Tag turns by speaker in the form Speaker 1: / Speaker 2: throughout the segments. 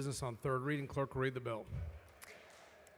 Speaker 1: Business on third reading. Clerk will read the bill.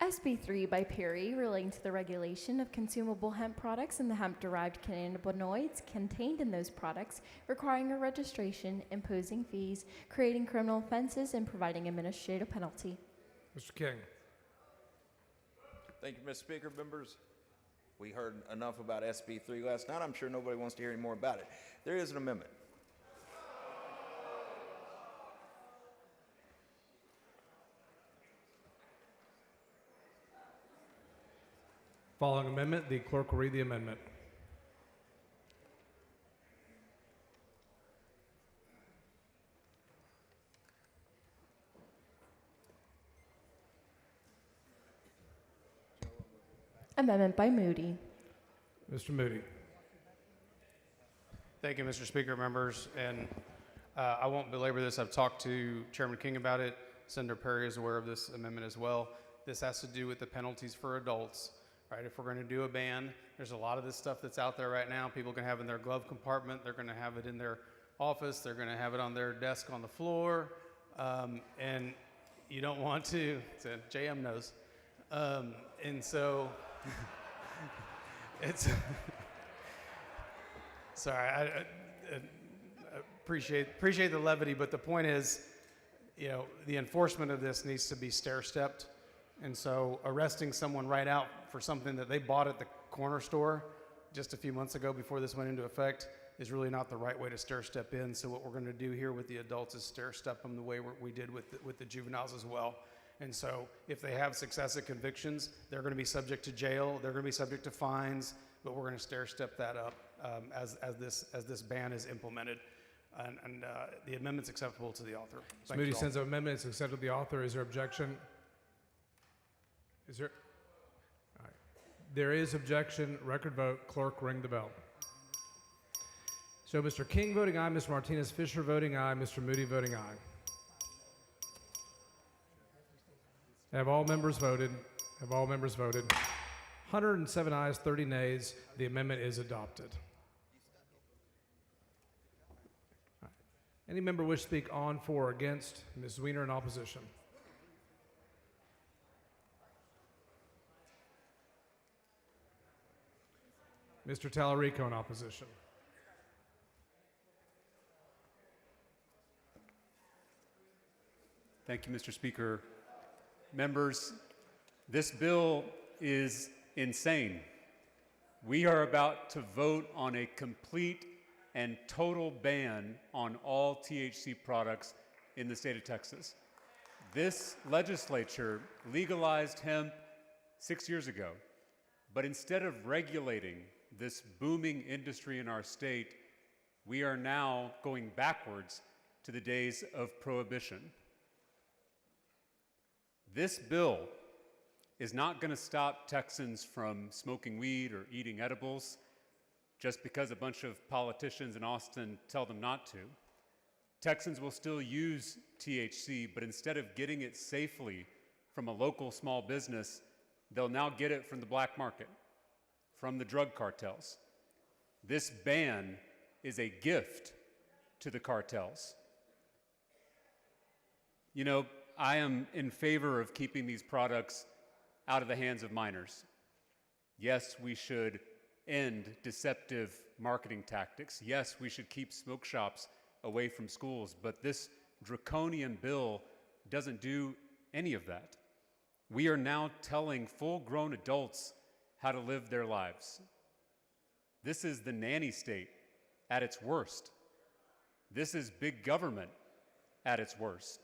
Speaker 2: SB3 by Perry, relating to the regulation of consumable hemp products and the hemp-derived cannabinoids contained in those products, requiring a registration, imposing fees, creating criminal offenses, and providing administrative penalty.
Speaker 1: Mr. King.
Speaker 3: Thank you, Mr. Speaker. Members, we heard enough about SB3 last night. I'm sure nobody wants to hear any more about it. There is an amendment.
Speaker 1: Following amendment, the clerk will read the amendment.
Speaker 2: Amendment by Moody.
Speaker 1: Mr. Moody.
Speaker 4: Thank you, Mr. Speaker, members. And I won't belabor this. I've talked to Chairman King about it. Senator Perry is aware of this amendment as well. This has to do with the penalties for adults. Right, if we're going to do a ban, there's a lot of this stuff that's out there right now. People can have in their glove compartment. They're going to have it in their office. They're going to have it on their desk on the floor. And you don't want to, JM knows. And so it's, sorry, I appreciate the levity, but the point is, you know, the enforcement of this needs to be stair-stepped. And so arresting someone right out for something that they bought at the corner store just a few months ago before this went into effect is really not the right way to stair-step in. So what we're going to do here with the adults is stair-step them the way we did with the juveniles as well. And so if they have successive convictions, they're going to be subject to jail, they're going to be subject to fines, but we're going to stair-step that up as this ban is implemented. And the amendment's acceptable to the author.
Speaker 1: Mr. Moody sends an amendment. It's accepted to the author. Is there objection? Is there? All right. There is objection. Record vote. Clerk, ring the bell. So Mr. King voting aye, Mr. Martinez Fisher voting aye, Mr. Moody voting aye. Have all members voted? Have all members voted? 107 ayes, 30 nays. The amendment is adopted. All right. Any member wish to speak on, for, or against? Ms. Wiener in opposition. Mr. Tallarico in opposition.
Speaker 5: Thank you, Mr. Speaker. Members, this bill is insane. We are about to vote on a complete and total ban on all THC products in the state of Texas. This legislature legalized hemp 6 years ago, but instead of regulating this booming industry in our state, we are now going backwards to the days of prohibition. This bill is not going to stop Texans from smoking weed or eating edibles just because a bunch of politicians in Austin tell them not to. Texans will still use THC, but instead of getting it safely from a local small business, they'll now get it from the black market, from the drug cartels. This ban is a gift to the cartels. You know, I am in favor of keeping these products out of the hands of minors. Yes, we should end deceptive marketing tactics. Yes, we should keep smoke shops away from schools, but this draconian bill doesn't do any of that. We are now telling full-grown adults how to live their lives. This is the nanny state at its worst. This is big government at its worst.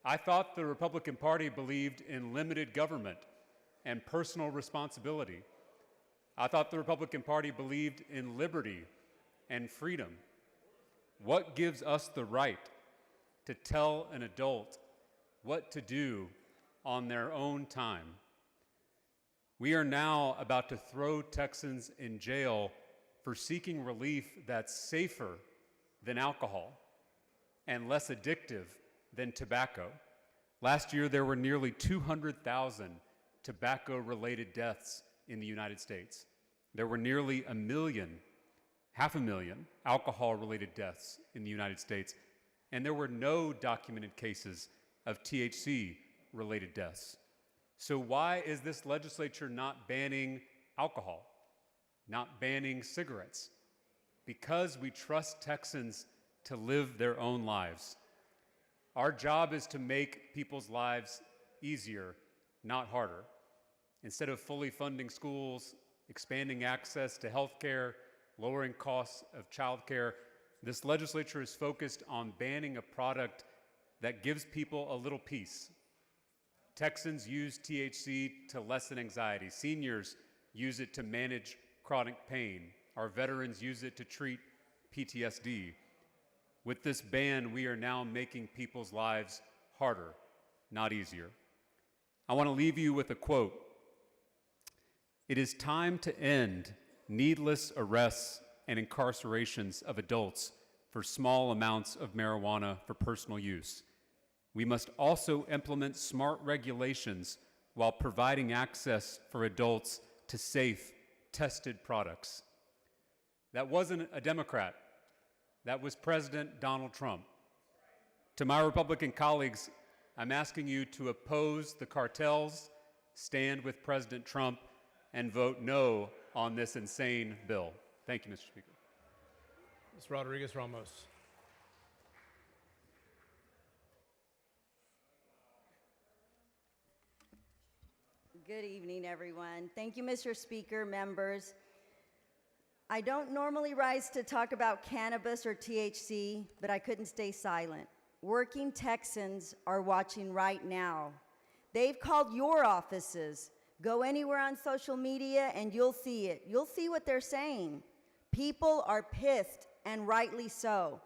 Speaker 5: I thought the Republican Party believed in limited government and personal responsibility. I thought the Republican Party believed in liberty and freedom. What gives us the right to tell an adult what to do on their own time? We are now about to throw Texans in jail for seeking relief that's safer than alcohol and less addictive than tobacco. Last year, there were nearly 200,000 tobacco-related deaths in the United States. There were nearly 500,000 alcohol-related deaths in the United States, and there were no documented cases of THC-related deaths. So why is this legislature not banning alcohol, not banning cigarettes? Because we trust Texans to live their own lives. Our job is to make people's lives easier, not harder. Instead of fully funding schools, expanding access to health care, lowering costs of childcare, this legislature is focused on banning a product that gives people a little peace. Texans use THC to lessen anxiety. Seniors use it to manage chronic pain. Our veterans use it to treat PTSD. With this ban, we are now making people's lives harder, not easier. I want to leave you with a quote. It is time to end needless arrests and incarcerations of adults for small amounts of marijuana for personal use. We must also implement smart regulations while providing access for adults to safe, tested products. That wasn't a Democrat. That was President Donald Trump. To my Republican colleagues, I'm asking you to oppose the cartels, stand with President Trump, and vote no on this insane bill. Thank you, Mr. Speaker.
Speaker 1: Ms. Rodriguez Ramos.
Speaker 6: Good evening, everyone. Thank you, Mr. Speaker, members. I don't normally rise to talk about cannabis or THC, but I couldn't stay silent. Working Texans are watching right now. They've called your offices. Go anywhere on social media and you'll see it. You'll see what they're saying. People are pissed, and rightly so.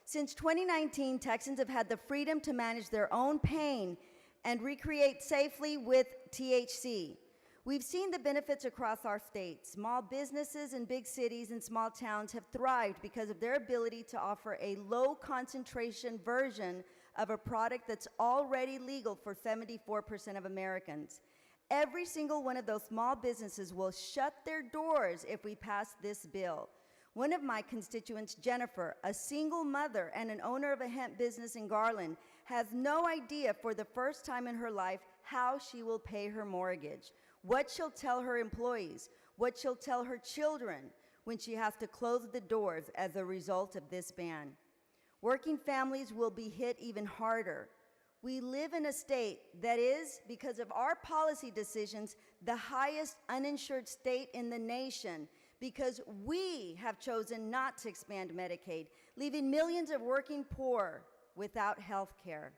Speaker 6: Since 2019, Texans have had the freedom to manage their own pain and recreate safely with THC. We've seen the benefits across our state. Small businesses in big cities and small towns have thrived because of their ability to offer a low concentration version of a product that's already legal for 74% of Americans. Every single one of those small businesses will shut their doors if we pass this bill. One of my constituents, Jennifer, a single mother and an owner of a hemp business in Garland, has no idea for the first time in her life how she will pay her mortgage, what she'll tell her employees, what she'll tell her children when she has to close the doors as a result of this ban. Working families will be hit even harder. We live in a state that is, because of our policy decisions, the highest uninsured state in the nation, because we have chosen not to expand Medicaid, leaving millions of working poor without health care.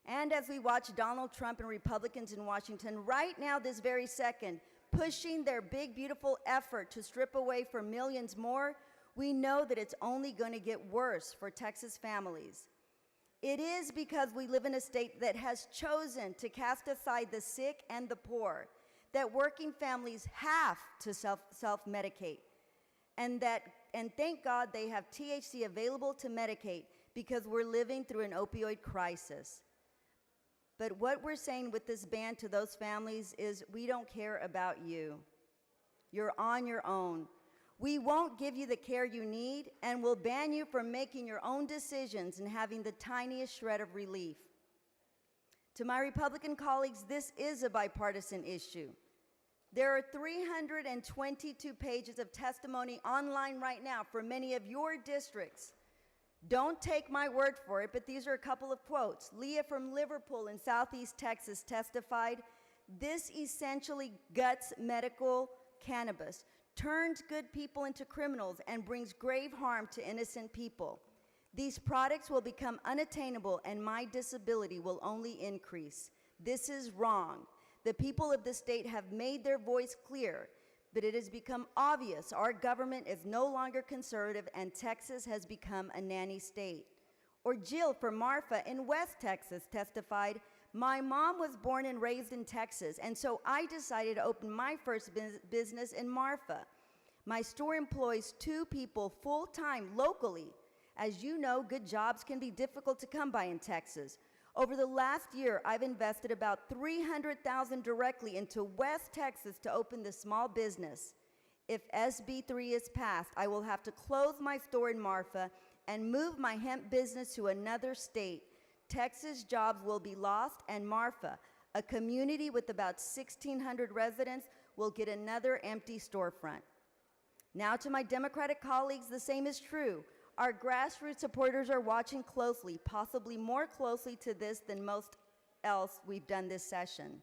Speaker 6: And as we watch Donald Trump and Republicans in Washington right now, this very second, pushing their big, beautiful effort to strip away for millions more, we know that it's only going to get worse for Texas families. It is because we live in a state that has chosen to cast aside the sick and the poor, that working families have to self-medicate, and thank God they have THC available to medicate because we're living through an opioid crisis. But what we're saying with this ban to those families is we don't care about you. You're on your own. We won't give you the care you need, and we'll ban you from making your own decisions and having the tiniest shred of relief. To my Republican colleagues, this is a bipartisan issue. There are 322 pages of testimony online right now for many of your districts. Don't take my word for it, but these are a couple of quotes. Leah from Liverpool in Southeast Texas testified, "This essentially guts medical cannabis, turns good people into criminals, and brings grave harm to innocent people. These products will become unattainable, and my disability will only increase. This is wrong. The people of the state have made their voice clear, but it has become obvious our government is no longer conservative, and Texas has become a nanny state." Or Jill from Marfa in West Texas testified, "My mom was born and raised in Texas, and so I decided to open my first business in Marfa. My store employs 2 people full-time locally. As you know, good jobs can be difficult to come by in Texas. Over the last year, I've invested about $300,000 directly into West Texas to open this small business. If SB3 is passed, I will have to close my store in Marfa and move my hemp business to another state. Texas jobs will be lost, and Marfa, a community with about 1,600 residents, will get another empty storefront. Now to my Democratic colleagues, the same is true. Our grassroots supporters are watching closely, possibly more closely to this than most else we've done this session.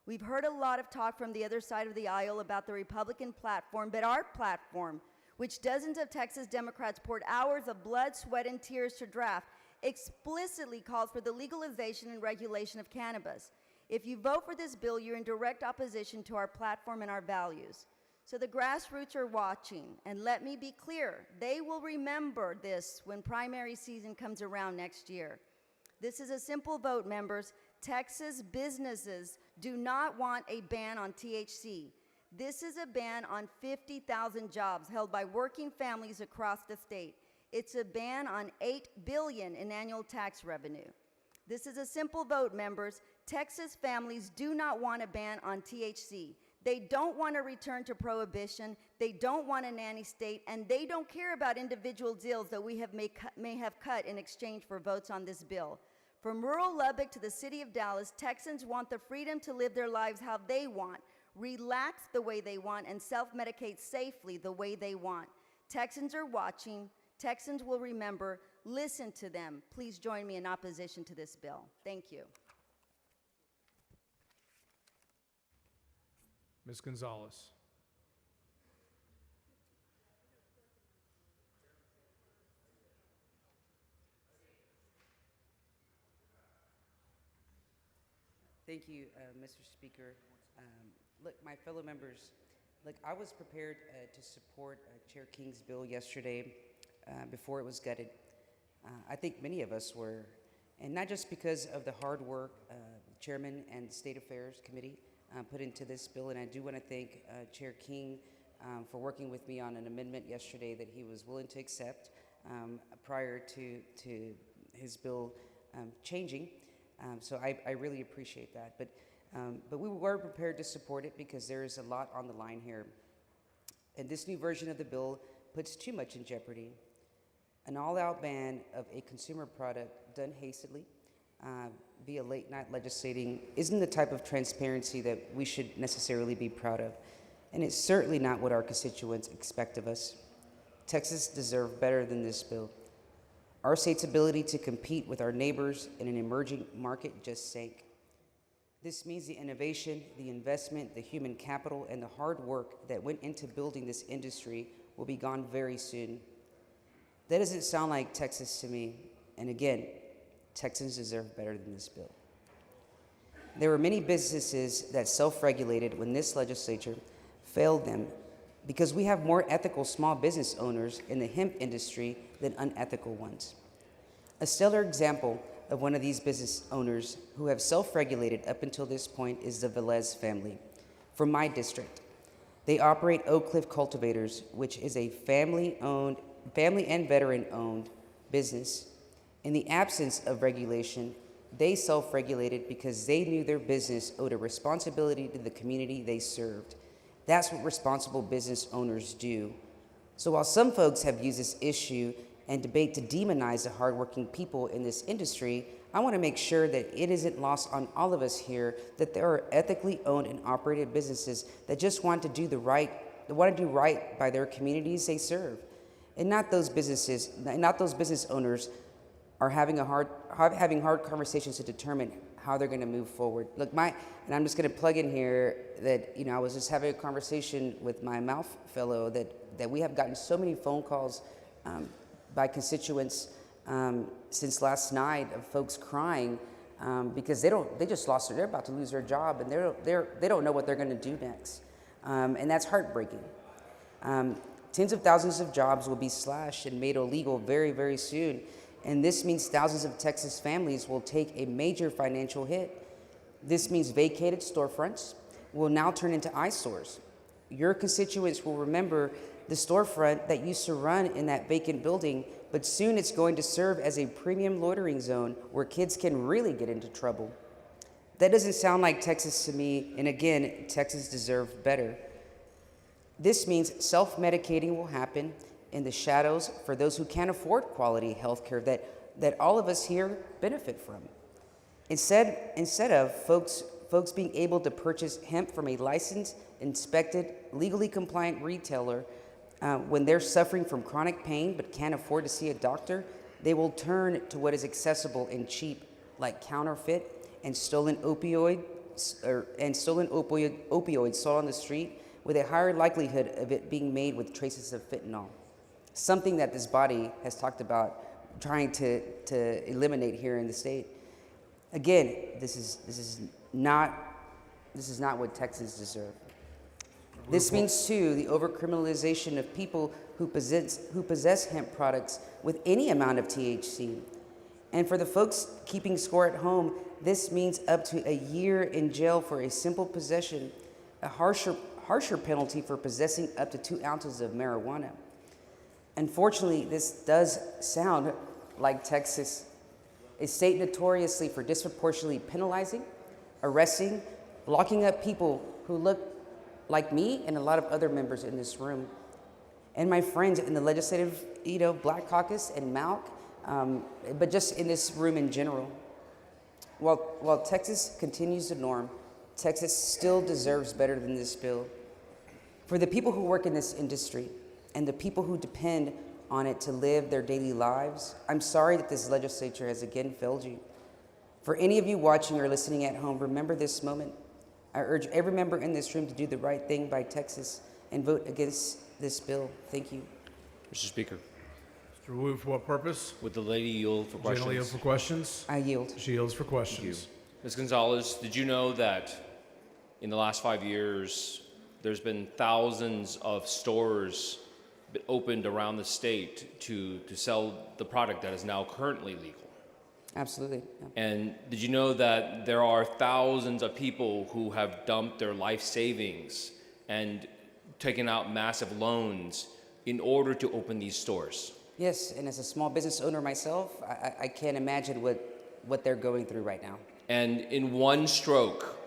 Speaker 6: We've heard a lot of talk from the other side of the aisle about the Republican platform, but our platform, which dozens of Texas Democrats poured hours of blood, sweat, and tears to draft, explicitly calls for the legalization and regulation of cannabis. If you vote for this bill, you're in direct opposition to our platform and our values. So the grassroots are watching, and let me be clear, they will remember this when primary season comes around next year. This is a simple vote, members. Texas businesses do not want a ban on THC. This is a ban on 50,000 jobs held by working families across the state. It's a ban on $8 billion in annual tax revenue. This is a simple vote, members. Texas families do not want a ban on THC. They don't want a return to prohibition, they don't want a nanny state, and they don't care about individual deals that we may have cut in exchange for votes on this bill. From rural Lubbock to the city of Dallas, Texans want the freedom to live their lives how they want, relax the way they want, and self-medicate safely the way they want. Texans are watching, Texans will remember, listen to them. Please join me in opposition to this bill. Thank you.
Speaker 1: Ms. Gonzalez.
Speaker 7: Thank you, Mr. Speaker. Look, my fellow members, look, I was prepared to support Chair King's bill yesterday before it was gutted. I think many of us were, and not just because of the hard work the Chairman and State Affairs Committee put into this bill, and I do want to thank Chair King for working with me on an amendment yesterday that he was willing to accept prior to his bill changing. So I really appreciate that. But we were prepared to support it because there is a lot on the line here. And this new version of the bill puts too much in jeopardy. An all-out ban of a consumer product done hastily via late-night legislating isn't the type of transparency that we should necessarily be proud of. And it's certainly not what our constituents expect of us. Texas deserves better than this bill. Our state's ability to compete with our neighbors in an emerging market just sank. This means the innovation, the investment, the human capital, and the hard work that went into building this industry will be gone very soon. That doesn't sound like Texas to me. And again, Texans deserve better than this bill. There were many businesses that self-regulated when this legislature failed them because we have more ethical small business owners in the hemp industry than unethical ones. A stellar example of one of these business owners who have self-regulated up until this point is the Velez family from my district. They operate Oak Cliff Cultivators, which is a family and veteran-owned business. In the absence of regulation, they self-regulated because they knew their business owed a responsibility to the community they served. That's what responsible business owners do. So while some folks have used this issue and debate to demonize the hardworking people in this industry, I want to make sure that it isn't lost on all of us here that there are ethically owned and operated businesses that just want to do right by their communities they serve. And not those business owners are having hard conversations to determine how they're going to move forward. Look, and I'm just going to plug in here that I was just having a conversation with my mouth fellow that we have gotten so many phone calls by constituents since last night of folks crying because they're about to lose their job and they don't know what they're going to do next, and that's heartbreaking. Tens of thousands of jobs will be slashed and made illegal very, very soon. And this means thousands of Texas families will take a major financial hit. This means vacated storefronts will now turn into eyesores. Your constituents will remember the storefront that used to run in that vacant building, but soon it's going to serve as a premium loitering zone where kids can really get into trouble. That doesn't sound like Texas to me, and again, Texas deserves better. This means self-medicating will happen in the shadows for those who can't afford quality health care that that all of us here benefit from. Instead of folks being able to purchase hemp from a licensed, inspected, legally compliant retailer when they're suffering from chronic pain but can't afford to see a doctor, they will turn to what is accessible and cheap, like counterfeit and stolen opioids sold on the street, with a higher likelihood of it being made with traces of fentanyl. Something that this body has talked about trying to eliminate here in the state. Again, this is not what Texans deserve. This means too the overcriminalization of people who possess hemp products with any amount of THC. And for the folks keeping score at home, this means up to a year in jail for a simple possession, a harsher penalty for possessing up to 2 ounces of marijuana. Unfortunately, this does sound like Texas, a state notoriously for disproportionately penalizing, arresting, locking up people who look like me and a lot of other members in this room, and my friends in the legislative, Black Caucus and MALC, but just in this room in general. While Texas continues to norm, Texas still deserves better than this bill. For the people who work in this industry and the people who depend on it to live their daily lives, I'm sorry that this legislature has again failed you. For any of you watching or listening at home, remember this moment. I urge every member in this room to do the right thing by Texas and vote against this bill. Thank you.
Speaker 8: Mr. Speaker,
Speaker 1: Mr. Wu, for what purpose?
Speaker 8: would the lady yield for questions?
Speaker 1: Generally yield for questions.
Speaker 7: I yield.
Speaker 1: She yields for
Speaker 8: Thank you.
Speaker 1: questions.
Speaker 8: Ms. Gonzalez, did you know that in the last 5 years, there's been thousands of stores opened around the state to sell the product that is now currently legal?
Speaker 7: Absolutely. Yeah.
Speaker 8: And did you know that there are thousands of people who have dumped their life savings and taken out massive loans in order to open these stores?
Speaker 7: Yes, and as a small business owner myself, I can't imagine what they're going through right now.
Speaker 8: And in one stroke,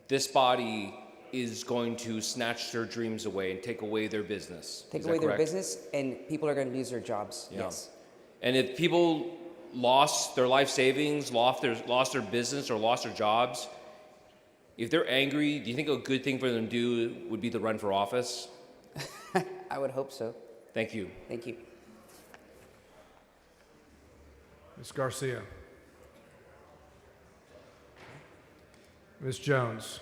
Speaker 8: this body is going to snatch their dreams away and take away their business.
Speaker 7: Take
Speaker 8: Is
Speaker 7: away
Speaker 8: that
Speaker 7: their
Speaker 8: correct?
Speaker 7: business, and people are going to lose their jobs.
Speaker 8: Yeah.
Speaker 7: Yes.
Speaker 8: And if people lost their life savings, lost their business, or lost their jobs, if they're angry, do you think a good thing for them to do would be to run for office?
Speaker 7: I would hope so.
Speaker 8: Thank you.
Speaker 7: Thank you.
Speaker 1: Ms. Garcia. Ms. Jones.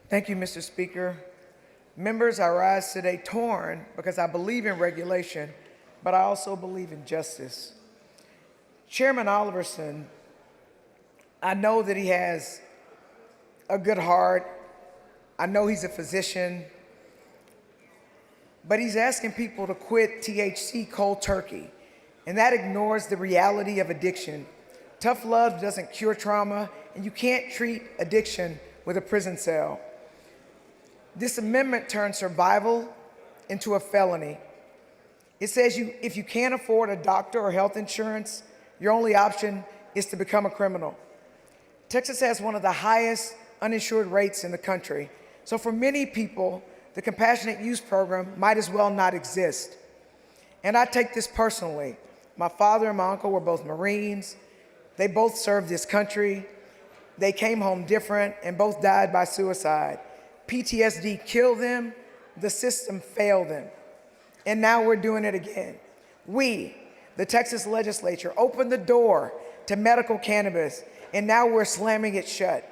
Speaker 9: Thank you, Mr. Speaker. Members, I rise today torn because I believe in regulation, but I also believe in justice. Chairman Oliverson, I know that he has a good heart. I know he's a physician, but he's asking people to quit THC cold turkey, and that ignores the reality of addiction. Tough love doesn't cure trauma, and you can't treat addiction with a prison cell. This amendment turns survival into a felony. It says if you can't afford a doctor or health insurance, your only option is to become a criminal. Texas has one of the highest uninsured rates in the country. So for many people, the compassionate use program might as well not exist. And I take this personally. My father and my uncle were both Marines. They both served this country. They came home different and both died by suicide. PTSD killed them, the system failed them. And now we're doing it again. We, the Texas legislature, opened the door to medical cannabis, and now we're slamming it shut.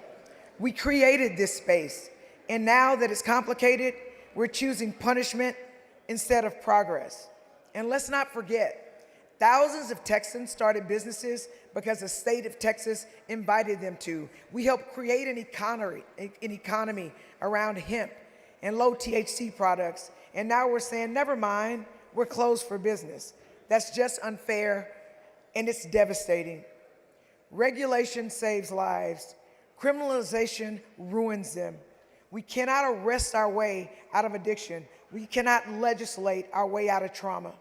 Speaker 9: We created this space, and now that it's complicated, we're choosing punishment instead of progress. And let's not forget, thousands of Texans started businesses because the state of Texas invited them to. We helped create an economy around hemp and low THC products, and now we're saying, never mind, we're closed for business. That's just unfair, and it's devastating. Regulation saves lives. Criminalization ruins them. We cannot arrest our way out of addiction. We cannot legislate our way out of trauma.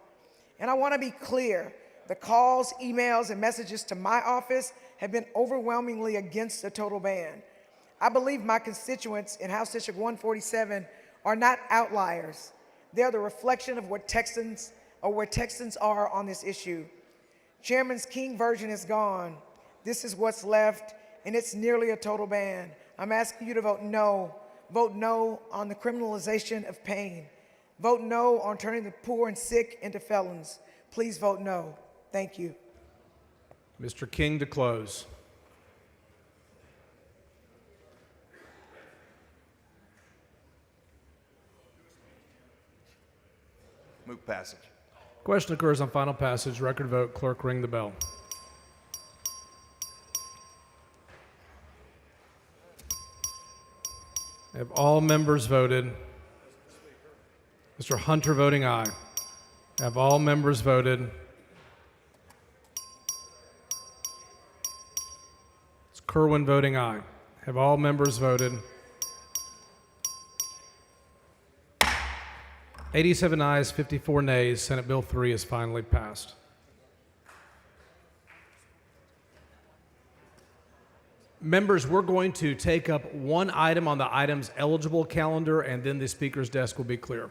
Speaker 9: And I want to be clear, The calls, emails, and messages to my office have been overwhelmingly against a total ban. I believe my constituents in House District 147 are not outliers. They are the reflection of what Texans or where Texans are on this issue. Chairman's King version is gone. This is what's left, and it's nearly a total ban. I'm asking you to vote no. Vote no on the criminalization of pain. Vote no on turning the poor and sick into felons. Please vote no. Thank you.
Speaker 1: Mr. King to close.
Speaker 3: Move passage.
Speaker 1: Question occurs on final passage. Record vote. Clerk, ring the bell. Have all members voted? Mr. Hunter voting aye. Have all members voted? Ms. Kerwin voting aye. Have all members voted? 87 ayes, 54 nays. Senate Bill 3 is finally passed. Members, we're going to take up one item on the items eligible calendar, and then the speaker's desk will be clear.